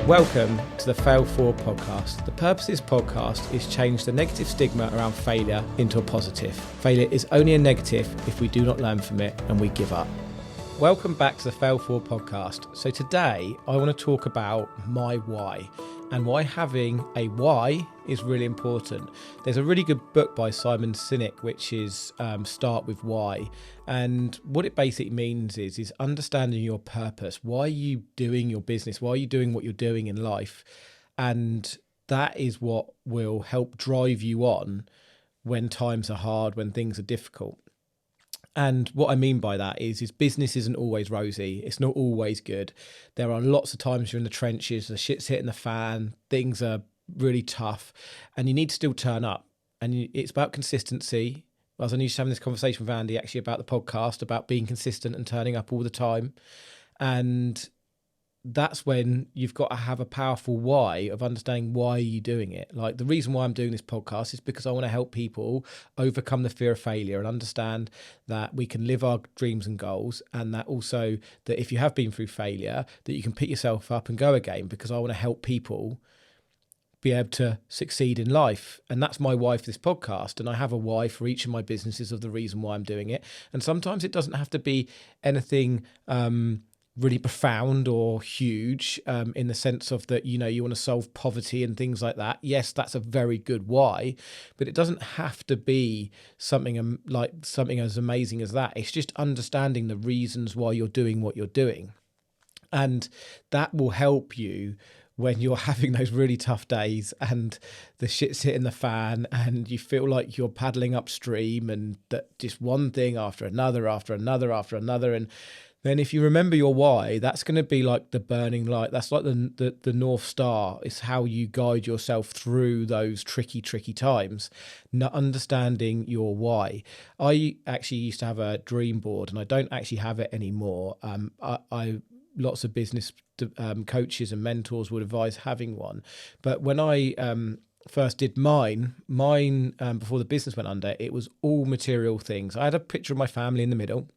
Welcome to the Fail Forward Podcast. The purpose of this podcast is change the negative stigma around failure into a positive. Failure is only a negative if we do not learn from it and we give up. Welcome back to the Fail Forward Podcast. So today I want to talk about my why and why having a why is really important. There's a really good book by Simon Sinek, which is Start With Why. And what it basically means is understanding your purpose. Why are you doing your business? Why are you doing what you're doing in life? And that is what will help drive you on when times are hard, when things are difficult. And what I mean by that is business isn't always rosy. It's not always good. There are lots of times you're in the trenches, the shit's hitting the fan, things are really tough, and you need to still turn up. And it's about consistency. I was only just having this conversation with Andy actually about the podcast, about being consistent and turning up all the time. And that's when you've got to have a powerful why of understanding why are you doing it. Like the reason why I'm doing this podcast is because I want to help people overcome the fear of failure and understand that we can live our dreams and goals, and that also that if you have been through failure, that you can pick yourself up and go again, because I want to help people be able to succeed in life. And that's my why for this podcast. And I have a why for each of my businesses of the reason why I'm doing it. And sometimes it doesn't have to be anything really profound or huge in the sense of that, you know, you want to solve poverty and things like that. Yes, that's a very good why, but it doesn't have to be something like something as amazing as that. It's just understanding the reasons why you're doing what you're doing. And that will help you when you're having those really tough days and the shit's hitting the fan and you feel like you're paddling upstream and that just one thing after another, after another, after another. And then if you remember your why, that's going to be like the burning light. That's like the North Star. It's how you guide yourself through those tricky times. Not understanding your why. I actually used to have a dream board, and I don't actually have it anymore. I lots of business coaches and mentors would advise having one. But when I first did mine before the business went under, it was all material things. I had a picture of my family in the middle.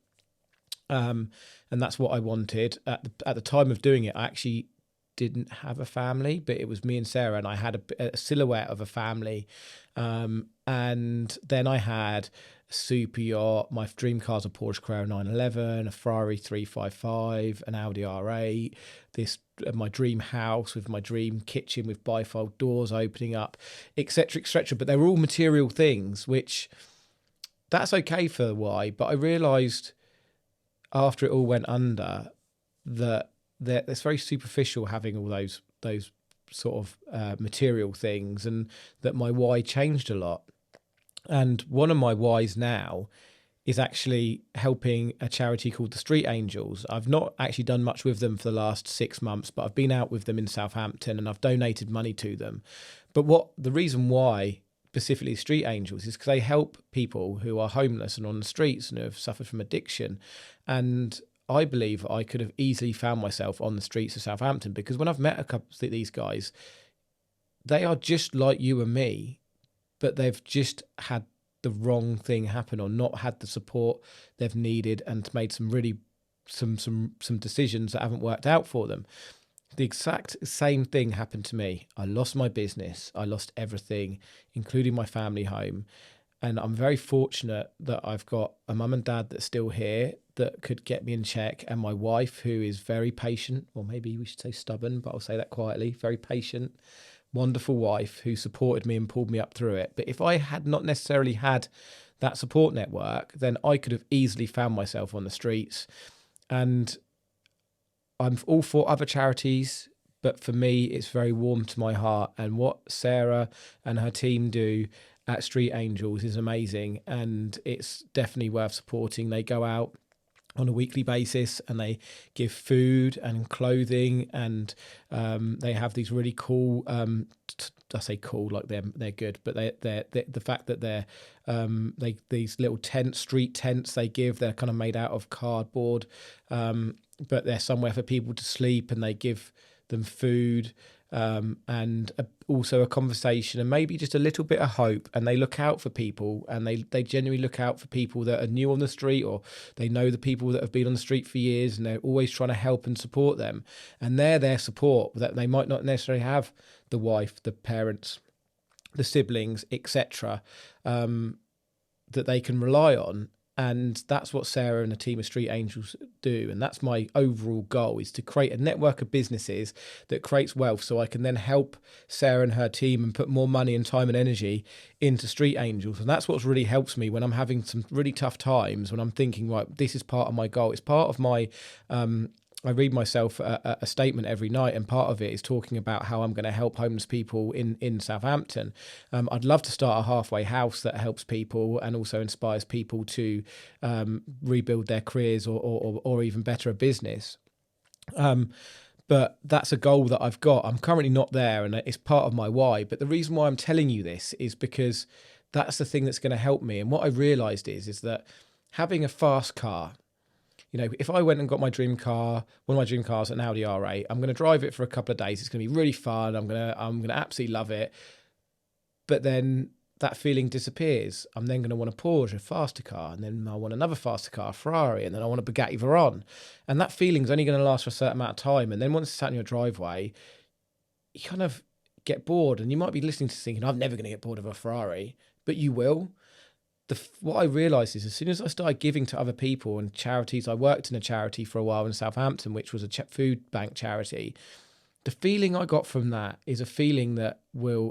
And that's what I wanted. At the time of doing it, I actually didn't have a family, but it was me and Sarah, and I had a silhouette of a family. And then I had a super yacht. My dream car's a Porsche Carrera 911, a Ferrari 355, an Audi R8, my dream house with my dream kitchen with bifold doors opening up, etc., etc. But they were all material things, which that's okay for why. But I realised after it all went under that it's very superficial having all those sort of material things, and that my why changed a lot. And one of my whys now is actually helping a charity called the Street Angels. I've not actually done much with them for the last 6 months, but I've been out with them in Southampton and I've donated money to them. But the reason why specifically Street Angels is because they help people who are homeless and on the streets and who have suffered from addiction. And I believe I could have easily found myself on the streets of Southampton, because when I've met a couple of these guys, they are just like you and me, but they've just had the wrong thing happen or not had the support they've needed and made some decisions that haven't worked out for them. The exact same thing happened to me. I lost my business. I lost everything, including my family home. And I'm very fortunate that I've got a mum and dad that's still here that could get me in check, and my wife, who is very patient, or maybe we should say stubborn, but I'll say that quietly, very patient, wonderful wife who supported me and pulled me up through it. But if I had not necessarily had that support network, then I could have easily found myself on the streets. And I'm all for other charities, but for me, it's very warm to my heart. And what Sarah and her team do at Street Angels is amazing, and it's definitely worth supporting. They go out on a weekly basis and they give food and clothing, and they have these really cool, I say cool like they're good, but they're the fact that these little street tents they give, they're kind of made out of cardboard, but they're somewhere for people to sleep, and they give them food, and also a conversation and maybe just a little bit of hope, and they look out for people, and they genuinely look out for people that are new on the street, or they know the people that have been on the street for years, and they're always trying to help and support them, and they're their support that they might not necessarily have the wife, the parents, the siblings, etc., that they can rely on. And that's what Sarah and a team of Street Angels do. And that's my overall goal, is to create a network of businesses that creates wealth, so I can then help Sarah and her team and put more money and time and energy into Street Angels. And that's what really helps me when I'm having some really tough times, when I'm thinking, right, this is part of my goal. It's part of my... I read myself a statement every night, and part of it is talking about how I'm going to help homeless people in Southampton. I'd love to start a halfway house that helps people and also inspires people to rebuild their careers or even better, a business. But that's a goal that I've got. I'm currently not there, and it's part of my why. But the reason why I'm telling you this is because that's the thing that's going to help me. And what I realised is that having a fast car, you know, if I went and got my dream car, one of my dream cars, an Audi R8, I'm going to drive it for a couple of days. It's going to be really fun. I'm going to absolutely love it. But then that feeling disappears. I'm then going to want a Porsche, a faster car, and then I want another faster car, a Ferrari, and then I want a Bugatti Veyron. And that feeling's only going to last for a certain amount of time. And then once it's out in your driveway, you kind of get bored. And you might be listening to this thinking, I'm never going to get bored of a Ferrari, but you will. What I realised is, as soon as I started giving to other people and charities, I worked in a charity for a while in Southampton, which was a food bank charity. The feeling I got from that is a feeling that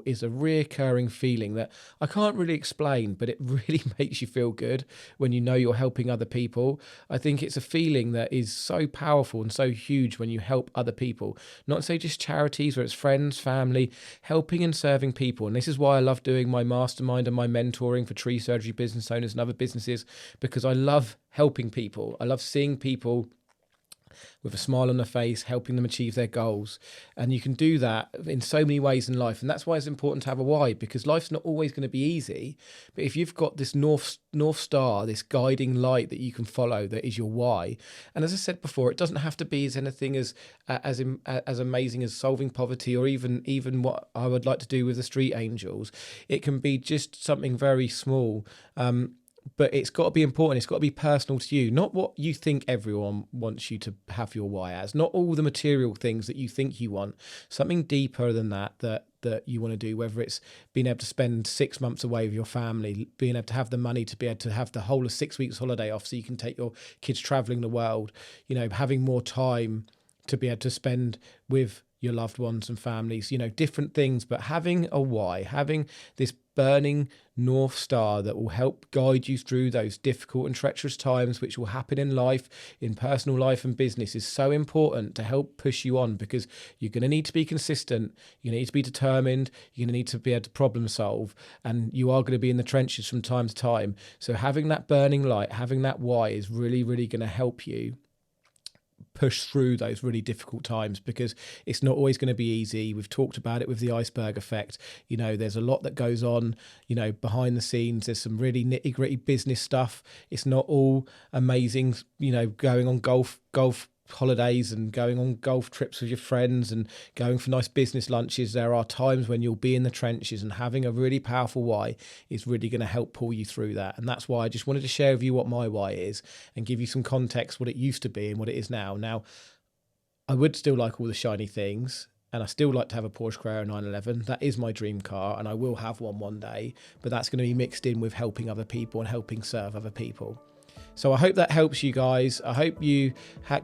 is a reoccurring feeling that I can't really explain, but it really makes you feel good when you know you're helping other people. I think it's a feeling that is so powerful and so huge when you help other people, not say just charities, where it's friends, family, helping and serving people. And this is why I love doing my mastermind and my mentoring for tree surgery business owners and other businesses, because I love helping people. I love seeing people with a smile on their face, helping them achieve their goals. And you can do that in so many ways in life. And that's why it's important to have a why, because life's not always going to be easy. But if you've got this North Star, this guiding light that you can follow, that is your why. And as I said before, it doesn't have to be as anything as amazing as solving poverty, or even what I would like to do with the Street Angels. It can be just something very small. But it's got to be important. It's got to be personal to you, not what you think everyone wants you to have your why as, not all the material things that you think you want, something deeper than that you want to do, whether it's being able to spend 6 months away with your family, being able to have the money to be able to have the whole of 6 weeks holiday off so you can take your kids traveling the world, you know, having more time to be able to spend with your loved ones and families, you know, different things. But having a why, having this burning North Star that will help guide you through those difficult and treacherous times which will happen in life, in personal life and business, is so important to help push you on, because you're going to need to be consistent, you need to be determined, you're going to need to be able to problem solve, and you are going to be in the trenches from time to time. So having that burning light, having that why is really, really going to help you push through those really difficult times, because it's not always going to be easy. We've talked about it with the iceberg effect. You know, there's a lot that goes on, you know, behind the scenes. There's some really nitty gritty business stuff. It's not all amazing, you know, going on golf holidays and going on golf trips with your friends and going for nice business lunches. There are times when you'll be in the trenches, and having a really powerful why is really going to help pull you through that. And that's why I just wanted to share with you what my why is and give you some context, what it used to be and what it is now. Now, I would still like all the shiny things, and I still like to have a Porsche Carrera 911. That is my dream car, and I will have one day, but that's going to be mixed in with helping other people and helping serve other people. So I hope that helps you guys. I hope you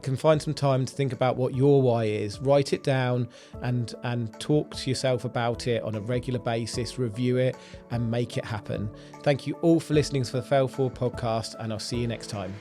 can find some time to think about what your why is. Write it down and talk to yourself about it on a regular basis. Review it and make it happen. Thank you all for listening to the Fail Forward podcast, and I'll see you next time.